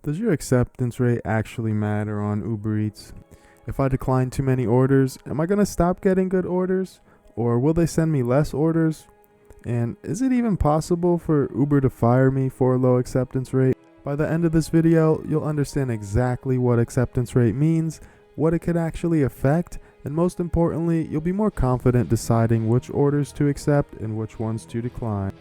Does your acceptance rate actually matter on Uber Eats? If I decline too many orders, am I going to stop getting good orders? Or will they send me less orders? And is it even possible for Uber to fire me for a low acceptance rate? By the end of this video, you'll understand exactly what acceptance rate means, what it could actually affect, and most importantly, you'll be more confident deciding which orders to accept and which ones to decline.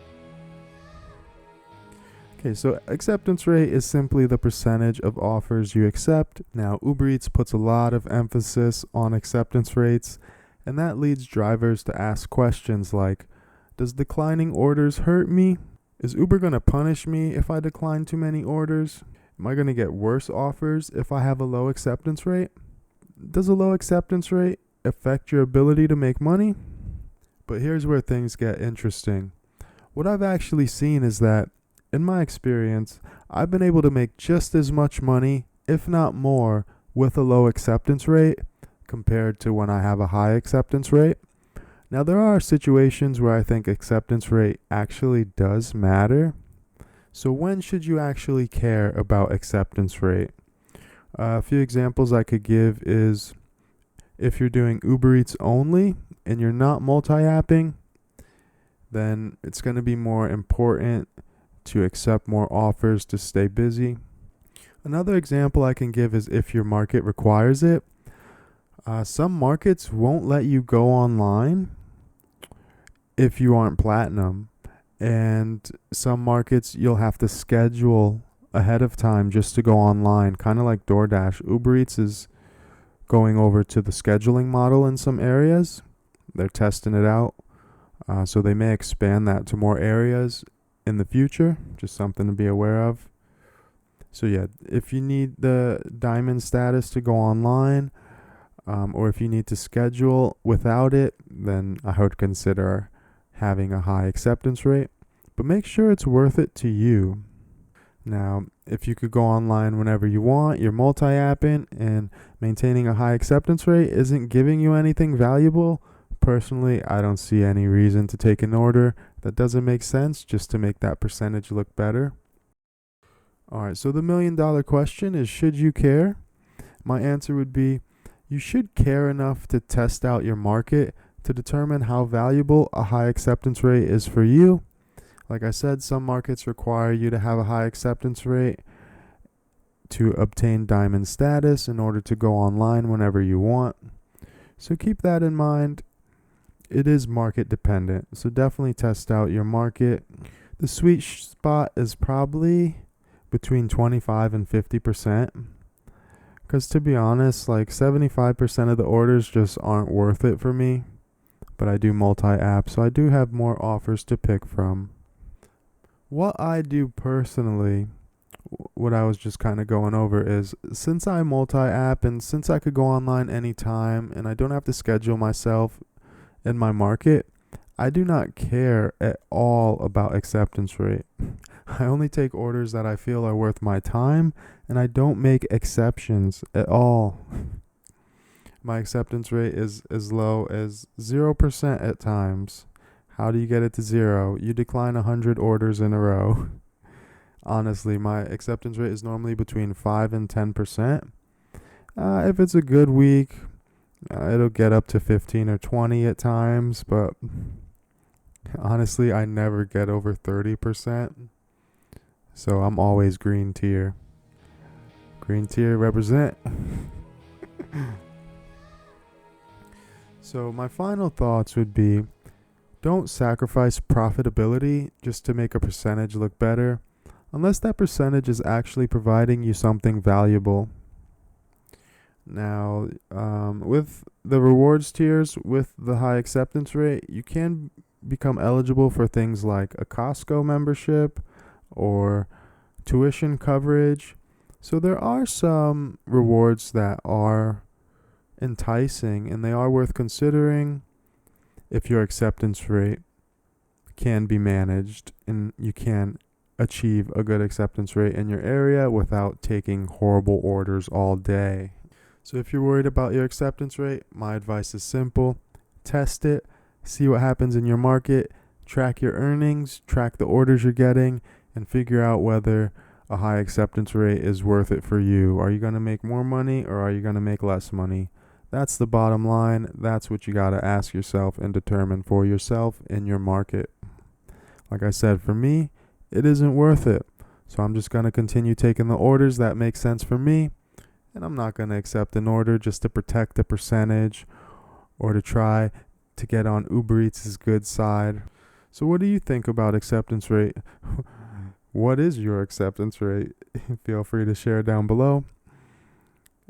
Okay, so acceptance rate is simply the percentage of offers you accept. Now, Uber Eats puts a lot of emphasis on acceptance rates, and that leads drivers to ask questions like, does declining orders hurt me? Is Uber going to punish me if I decline too many orders? Am I going to get worse offers if I have a low acceptance rate? Does a low acceptance rate affect your ability to make money? But here's where things get interesting. What I've actually seen is that, in my experience, I've been able to make just as much money, if not more, with a low acceptance rate compared to when I have a high acceptance rate. Now, there are situations where I think acceptance rate actually does matter. So when should you actually care about acceptance rate? A few examples I could give is if you're doing Uber Eats only and you're not multi-apping, then it's going to be more important to accept more offers to stay busy. Another example I can give is if your market requires it. Some markets won't let you go online if you aren't platinum, and some markets you'll have to schedule ahead of time just to go online, kind of like DoorDash. Uber Eats is going over to the scheduling model in some areas. They're testing it out, so they may expand that to more areas in the future. Just something to be aware of. So yeah, if you need the diamond status to go online, or if you need to schedule without it, then I would consider having a high acceptance rate, but make sure it's worth it to you. Now, if you could go online whenever you want, you're multi-apping, and maintaining a high acceptance rate isn't giving you anything valuable, personally, I don't see any reason to take an order that doesn't make sense just to make that percentage look better. Alright, so the $1 million question is, should you care? My answer would be, you should care enough to test out your market to determine how valuable a high acceptance rate is for you. Like I said, some markets require you to have a high acceptance rate to obtain diamond status in order to go online whenever you want. So keep that in mind. It is market dependent, so definitely test out your market. The sweet spot is probably between 25 and 50%. Because to be honest, like 75% of the orders just aren't worth it for me. But I do multi-app, so I do have more offers to pick from. What I do personally, what I was just kind of going over is, since I multi-app and since I could go online anytime and I don't have to schedule myself in my market, I do not care at all about acceptance rate. I only take orders that I feel are worth my time, and I don't make exceptions at all. My acceptance rate is as low as 0% at times. How do you get it to 0? You decline 100 orders in a row. Honestly, my acceptance rate is normally between 5 and 10%. If it's a good week, it'll get up to 15 or 20 at times, but honestly, I never get over 30%. So I'm always green tier. Green tier represent. So my final thoughts would be, don't sacrifice profitability just to make a percentage look better, unless that percentage is actually providing you something valuable. Now, with the rewards tiers, with the high acceptance rate, you can become eligible for things like a Costco membership or tuition coverage. So there are some rewards that are enticing and they are worth considering if your acceptance rate can be managed and you can achieve a good acceptance rate in your area without taking horrible orders all day. So if you're worried about your acceptance rate, my advice is simple. Test it, see what happens in your market, track your earnings, track the orders you're getting, and figure out whether a high acceptance rate is worth it for you? Are you going to make more money or are you going to make less money? That's the bottom line. That's what you got to ask yourself and determine for yourself in your market. Like I said, for me, it isn't worth it. So I'm just going to continue taking the orders that make sense for me. And I'm not going to accept an order just to protect a percentage or to try to get on Uber Eats' good side. So what do you think about acceptance rate? What is your acceptance rate? Feel free to share down below.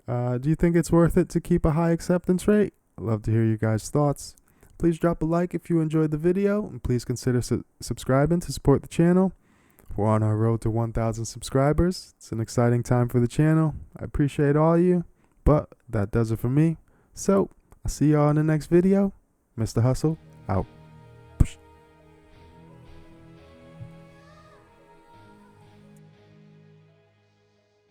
Do you think it's worth it to keep a high acceptance rate? I'd love to hear you guys' thoughts. Please drop a like if you enjoyed the video, and please consider subscribing to support the channel. We're on our road to 1,000 subscribers. It's an exciting time for the channel. I appreciate all you, but that does it for me. So, I'll see y'all in the next video. Mr. Hustle, out.